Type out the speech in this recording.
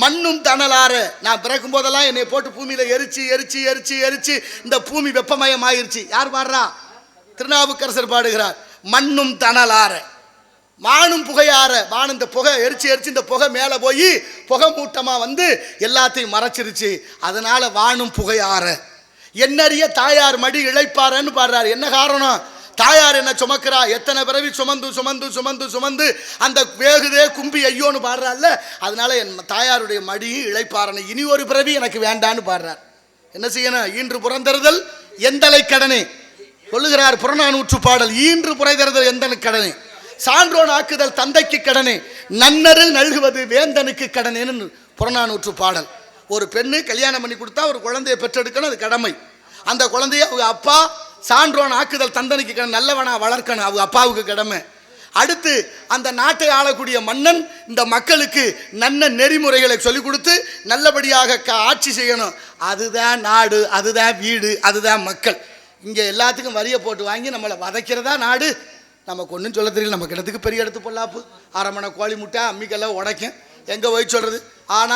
மண்ணும் தணலார. நான் பிறக்கும் போதெல்லாம் என்னை போட்டு பூமியில எரிச்சு எரிச்சு எரிச்சு எரிச்சு இந்த பூமி வெப்பமயம் ஆயிருச்சு. யார் பாடுறா? திருநாவுக்கரசர் பாடுகிறார். மண்ணும் தணலார வானும் புகையார. வான் இந்த புகை எரிச்சு எரிச்சு இந்த புகை மேலே போய் புகை மூட்டமா வந்து எல்லாத்தையும் மறைச்சிருச்சு. அதனால வானும் புகையார. என்னறிய தாயார் மடி இழைப்பாரன்னு பாடுறாரு. என்ன காரணம்? தாயார் என்ன சுமக்கிறா? எத்தனை பிறவி சுமந்து சுமந்து சுமந்து சுமந்து அந்த வேகுதே கும்பி ஐயோன்னு பாடுறாள்ல. அதனால என் தாயாருடைய மடியும் இழைப்பாரனை, இனி ஒரு பிறவி எனக்கு வேண்டான்னு பாடுறார். என்ன செய்யணும்? ஈன்று புறந்தறுதல் எந்தலை கடனே சொல்லுகிறார் புறநானூற்று பாடல். ஈன்று புறந்தறுதல் எந்தனு கடனே, சான்றோன் ஆக்குதல் தந்தைக்கு கடனே, நன்னரு நல்குவது வேந்தனுக்கு கடனேன்னு புறநானூற்று பாடல். ஒரு பெண்ணு கல்யாணம் பண்ணி கொடுத்தா ஒரு குழந்தையை பெற்றெடுக்கணும், அது கடமை. அந்த குழந்தைய அவங்க அப்பா சான்றோன் ஆக்குதல் தந்தனுக்கு கடமை, நல்லவனா வளர்க்கணும், அவங்க அப்பாவுக்கு கடமை. அடுத்து அந்த நாட்டை ஆளக்கூடிய மன்னன் இந்த மக்களுக்கு நல்ல நெறிமுறைகளை சொல்லிக் கொடுத்து நல்லபடியாக ஆட்சி செய்யணும். அதுதான் நாடு, அதுதான் வீடு, அதுதான் மக்கள். இங்கே எல்லாத்துக்கும் வரியை போட்டு வாங்கி நம்மளை வதைக்கிறதா நாடு. நமக்கு ஒன்றும் சொல்ல தெரியல. நம்ம கிடத்துக்கு பெரிய இடத்து பொல்லாப்பு, அரமணை கோழி முட்டை அம்மிக்கெல்லாம் உடைக்கும், எங்கே போய் சொல்கிறது. ஆனால்